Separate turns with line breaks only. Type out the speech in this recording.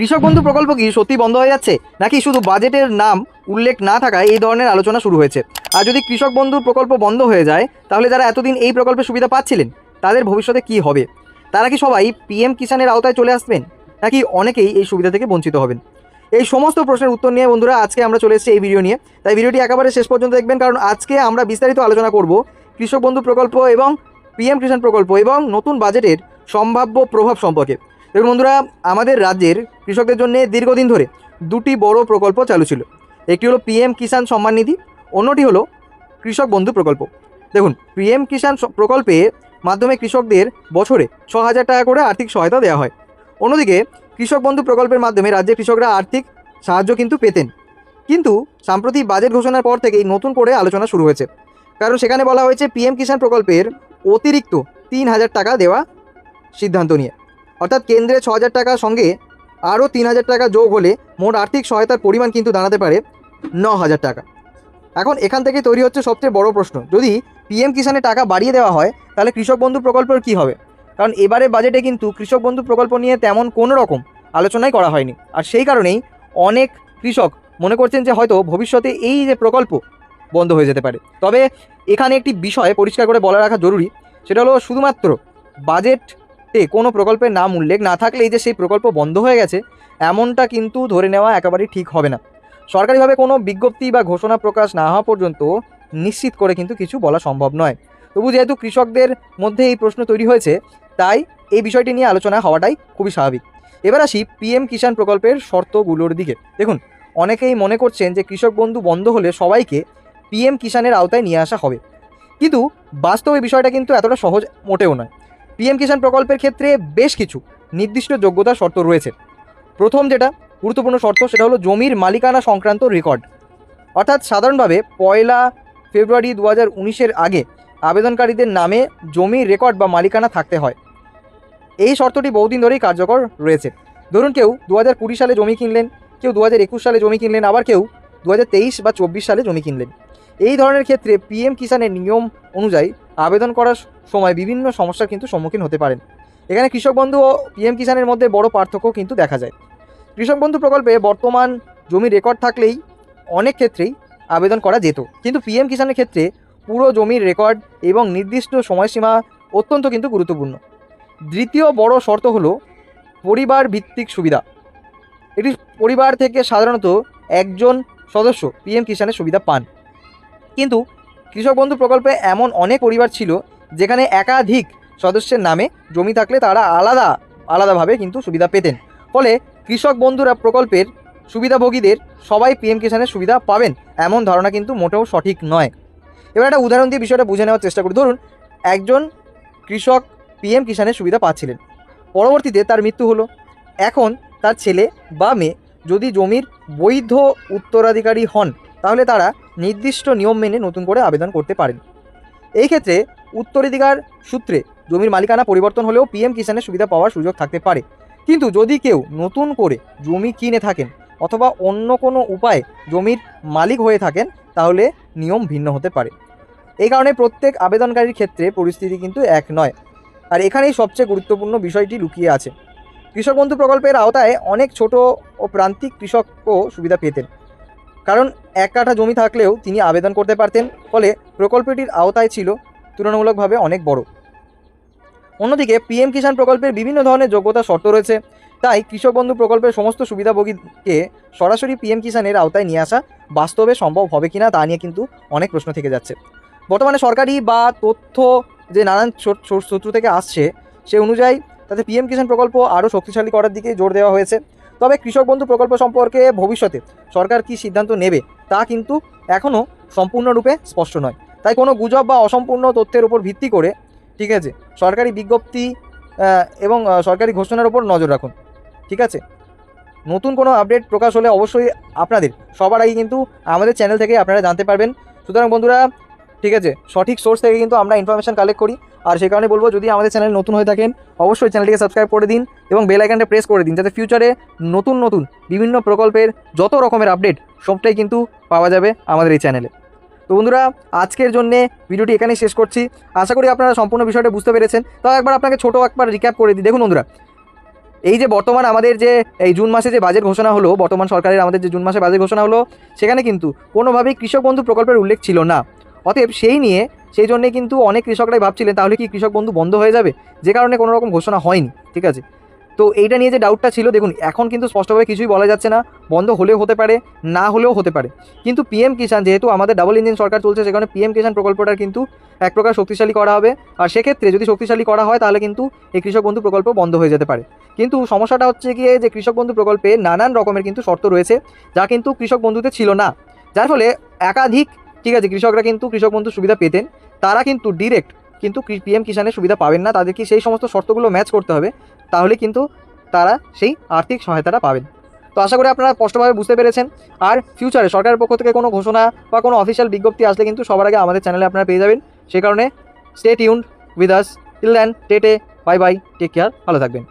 কৃষক বন্ধু প্রকল্প কি সত্যি বন্ধ হয়ে যাচ্ছে, নাকি শুধু বাজেটের নাম উল্লেখ না থাকায় এই ধরনের আলোচনা শুরু হয়েছে? আর যদি কৃষক বন্ধু প্রকল্প বন্ধ হয়ে যায়, তাহলে যারা এতদিন এই প্রকল্পের সুবিধা পাচ্ছিলেন তাদের ভবিষ্যতে কি হবে? তারা কি সবাই পিএম কিষাণের আওতায় চলে আসবেন, নাকি অনেকেই এই সুবিধা থেকে বঞ্চিত হবেন? এই সমস্ত প্রশ্নের উত্তর নিয়ে বন্ধুরা আজকে আমরা চলে এসেছি এই ভিডিও নিয়ে। তাই ভিডিওটি একেবারে শেষ পর্যন্ত দেখবেন, কারণ আজকে আমরা বিস্তারিত আলোচনা করব কৃষক বন্ধু প্রকল্প এবং পিএম কিষাণ প্রকল্প এবং নতুন বাজেটের সম্ভাব্য প্রভাব সম্পর্কে। দেখুন বন্ধুরা, আমাদের রাজ্যের কৃষকদের জন্য দীর্ঘদিন ধরে দুটি বড় প্রকল্প চালু ছিল। একটি হলো পিএম কিষাণ সম্মান নিধি, অন্যটি হলো কৃষক বন্ধু প্রকল্প। দেখুন, পিএম কিষাণ প্রকল্পে মাধ্যমে কৃষকদের বছরে 6,000 টাকা করে আর্থিক সহায়তা দেওয়া হয়। অন্যদিকে কৃষক বন্ধু প্রকল্পের মাধ্যমে রাজ্যের কৃষকরা আর্থিক সাহায্য কিন্তু পেতেন। কিন্তু সাম্প্রতিক বাজেট ঘোষণার পর থেকেই নতুন করে আলোচনা শুরু হয়েছে, কারণ সেখানে বলা হয়েছে পিএম কিষাণ প্রকল্পের অতিরিক্ত 3,000 টাকা দেওয়া সিদ্ধান্ত নিয়ে। অর্থাৎ কেন্দ্রে 6,000 টাকার সঙ্গে আরও 3,000 টাকা যোগ হলে মোট আর্থিক সহায়তার পরিমাণ কিন্তু দাঁড়াতে পারে 9,000 টাকা। এখন এখান থেকে তৈরি হচ্ছে সবচেয়ে বড় প্রশ্ন, যদি পিএম কিষাণে টাকা বাড়িয়ে দেওয়া হয় তাহলে কৃষক বন্ধু প্রকল্পের কী হবে? কারণ এবারে বাজেটে কিন্তু কৃষক বন্ধু প্রকল্প নিয়ে তেমন কোনো রকম আলোচনাই করা হয়নি। আর সেই কারণেই অনেক কৃষক মনে করছেন যে হয়তো ভবিষ্যতে এই যে প্রকল্প বন্ধ হয়ে যেতে পারে। তবে এখানে একটি বিষয় পরিষ্কার করে বলা রাখা জরুরি, সেটা হলো শুধুমাত্র বাজেটে কোনো প্রকল্পের নাম উল্লেখ না থাকলে এই যে সেই প্রকল্প বন্ধ হয়ে গেছে, এমনটা কিন্তু ধরে নেওয়া একেবারেই ঠিক হবে না। সরকারিভাবে কোনো বিজ্ঞপ্তি বা ঘোষণা প্রকাশ না হওয়া পর্যন্ত নিশ্চিত করে কিন্তু কিছু বলা সম্ভব নয়। তবু যেহেতু কৃষকদের মধ্যে এই প্রশ্ন তৈরি হয়েছে, তাই এই বিষয়টি নিয়ে আলোচনা হওয়াটাই খুবই স্বাভাবিক। এবার আসি পিএম কিষাণ প্রকল্পের শর্তগুলোর দিকে। দেখুন, অনেকেই মনে করছেন যে কৃষক বন্ধু বন্ধ হলে সবাইকে পিএম কিষাণের আওতায় নিয়ে আসা হবে, কিন্তু বাস্তবে বিষয়টা কিন্তু এতটা সহজ মোটেও নয়। পিএম কিষাণ প্রকল্পের ক্ষেত্রে বেশ কিছু নির্দিষ্ট যোগ্যতার শর্ত রয়েছে। প্রথম যেটা গুরুত্বপূর্ণ শর্ত, সেটা হলো জমির মালিকানা সংক্রান্ত রেকর্ড। অর্থাৎ সাধারণভাবে 1 ফেব্রুয়ারি 2019-এর আগে আবেদনকারীদের নামে জমির রেকর্ড বা মালিকানা থাকতে হয়। এই শর্তটি বহুদিন ধরেই কার্যকর রয়েছে। ধরুন কেউ 2020 সালে জমি কিনলেন, কেউ 2021 সালে জমি কিনলেন, আবার কেউ 2023 বা 24 সালে জমি কিনলেন। এই ধরনের ক্ষেত্রে পিএম কিষাণের নিয়ম অনুযায়ী আবেদন করার সময় বিভিন্ন সমস্যার কিন্তু সম্মুখীন হতে পারেন। এখানে কৃষক বন্ধু ও পিএম কিষাণের মধ্যে বড় পার্থক্য কিন্তু দেখা যায়। কৃষক বন্ধু প্রকল্পে বর্তমান জমির রেকর্ড থাকলেই অনেক ক্ষেত্রেই আবেদন করা যেত, কিন্তু পিএম কিষাণের ক্ষেত্রে পুরো জমির রেকর্ড এবং নির্দিষ্ট সময়সীমা অত্যন্ত কিন্তু গুরুত্বপূর্ণ। দ্বিতীয় বড় শর্ত হলো পরিবার ভিত্তিক সুবিধা। এটি পরিবার থেকে সাধারণত একজন সদস্য পিএম কিষাণের সুবিধা পান, কিন্তু কৃষক বন্ধু প্রকল্পে এমন অনেক পরিবার ছিল যেখানে একাধিক সদস্যের নামে জমি থাকলে তারা আলাদাভাবে কিন্তু সুবিধা পেতেন। ফলে কৃষক বন্ধুরা প্রকল্পের সুবিধাভোগীদের সবাই পিএম কিষাণের সুবিধা পাবেন এমন ধারণা কিন্তু মোটেও সঠিক নয়। এবার একটা উদাহরণ দিয়ে বিষয়টা বুঝে নেওয়ার চেষ্টা করি। ধরুন একজন কৃষক পিএম কিষাণের সুবিধা পাচ্ছিলেন, পরবর্তীতে তার মৃত্যু হলো। এখন তার ছেলে বা মেয়ে যদি জমির বৈধ উত্তরাধিকারী হন, তাহলে তারা নির্দিষ্ট নিয়ম মেনে নতুন করে আবেদন করতে পারেন। এই ক্ষেত্রে উত্তরাধিকার সূত্রে জমির মালিকানা পরিবর্তন হলেও পিএম কিষাণের সুবিধা পাওয়ার সুযোগ থাকতে পারে। কিন্তু যদি কেউ নতুন করে জমি কিনে থাকেন অথবা অন্য কোনো উপায়ে জমির মালিক হয়ে থাকেন, তাহলে নিয়ম ভিন্ন হতে পারে। এই কারণে প্রত্যেক আবেদনকারীর ক্ষেত্রে পরিস্থিতি কিন্তু এক নয়। আর এখানেই সবচেয়ে গুরুত্বপূর্ণ বিষয়টি লুকিয়ে আছে। কৃষক বন্ধু প্রকল্পের আওতায় অনেক ছোট ও প্রান্তিক কৃষকও সুবিধা পেতেন, কারণ 1 কাঠা জমি থাকলেও তিনি আবেদন করতে পারতেন। ফলে প্রকল্পটির আওতায় ছিল তুলনামূলকভাবে অনেক বড়। অন্যদিকে পিএম কিষাণ প্রকল্পের বিভিন্ন ধরনের যোগ্যতা শর্ত রয়েছে, তাই কৃষক বন্ধু প্রকল্পের সমস্ত সুবিধাভোগীকে সরাসরি পিএম কিষাণের আওতায় নিয়ে আসা বাস্তবে সম্ভব হবে কিনা তা নিয়ে কিন্তু অনেক প্রশ্ন থেকে যাচ্ছে। বর্তমানে সরকারি বা তথ্য যে নানান সূত্র থেকে আসছে, সে অনুযায়ী তাতে পিএম কিষাণ প্রকল্প আরও শক্তিশালী করার দিকে জোর দেওয়া হয়েছে। তবে কৃষক বন্ধু প্রকল্প সম্পর্কে ভবিষ্যতে সরকার কী সিদ্ধান্ত নেবে তা কিন্তু এখনও সম্পূর্ণরূপে স্পষ্ট নয়। তাই কোনো গুজব বা অসম্পূর্ণ তথ্যের উপর ভিত্তি করে, ঠিক আছে, সরকারি বিজ্ঞপ্তি এবং সরকারি ঘোষণার উপর নজর রাখুন। ঠিক আছে, নতুন কোনো আপডেট প্রকাশ হলে অবশ্যই আপনাদের সবার আগে কিন্তু আমাদের চ্যানেল থেকে আপনারা জানতে পারবেন। সুতরাং বন্ধুরা, ঠিক আছে, সঠিক সোর্স থেকে কিন্তু আমরা ইনফরমেশান কালেক্ট করি। আর সেই কারণে বলবো, যদি আমাদের চ্যানেল নতুন হয়ে থাকেন অবশ্যই চ্যানেলটিকে সাবস্ক্রাইব করে দিন এবং বেল আইকনটা প্রেস করে দিন, যাতে ফিউচারে নতুন নতুন বিভিন্ন প্রকল্পের যত রকমের আপডেট সবটাই কিন্তু পাওয়া যাবে আমাদের এই চ্যানেলে। তো বন্ধুরা, আজকের জন্য ভিডিওটি এখানেই শেষ করছি। আশা করি আপনারা সম্পূর্ণ বিষয়টা বুঝতে পেরেছেন। তাও একবার আপনাকে ছোটো একবার রিক্যাপ করে দিই। দেখুন বন্ধুরা, এই যে বর্তমান আমাদের যে এই জুন মাসে যে বাজেট ঘোষণা হলো, বর্তমান সরকারের আমাদের যে জুন মাসে বাজেট ঘোষণা হলো, সেখানে কিন্তু কোনোভাবেই কৃষক বন্ধু প্রকল্পের উল্লেখ ছিল না। অতএব সেই জন্যে কিন্তু অনেক কৃষকরাই ভাবছিলেন তাহলে কি কৃষক বন্ধু বন্ধ হয়ে যাবে, যে কারণে কোনো রকম ঘোষণা হয়নি। ঠিক আছে, তো এইটা নিয়ে যে ডাউটটা ছিল, দেখুন এখন কিন্তু স্পষ্টভাবে কিছুই বলা যাচ্ছে না, বন্ধ হলেও হতে পারে, না হলেও হতে পারে। কিন্তু পিএম কিষাণ, যেহেতু আমাদের ডাবল ইঞ্জিন সরকার চলছে, সেখানে পিএম কিষাণ প্রকল্পটার কিন্তু এক প্রকার শক্তিশালী করা হবে। আর সেক্ষেত্রে যদি শক্তিশালী করা হয় তাহলে কিন্তু এই কৃষক বন্ধু প্রকল্প বন্ধ হয়ে যেতে পারে। কিন্তু সমস্যাটা হচ্ছে গিয়ে যে কৃষক বন্ধু প্রকল্পে নানান রকমের কিন্তু শর্ত রয়েছে, যা কিন্তু কৃষক বন্ধুতে ছিল না, যার ফলে একাধিক, ঠিক আছে, কৃষকরা কিন্তু কৃষক বন্ধু সুবিধা পেতেন, তারা কিন্তু ডিরেক্ট কিন্তু পিএম কিষাণের সুবিধা পাবেন না। তাদেরকে সেই সমস্ত শর্তগুলো ম্যাচ করতে হবে, তাহলে কিন্তু তারা সেই আর্থিক সহায়তাটা পাবেন। তো আশা করি আপনারা স্পষ্টভাবে বুঝতে পেরেছেন। আর ফিউচারে সরকারের পক্ষ থেকে কোনো ঘোষণা বা কোনো অফিসিয়াল বিজ্ঞপ্তি আসলে কিন্তু সবার আগে আমাদের চ্যানেলে আপনারা পেয়ে যাবেন। সেই কারণে stay tuned with us till then, টেটে বাই বাই, টেক কেয়ার, ভালো থাকবেন।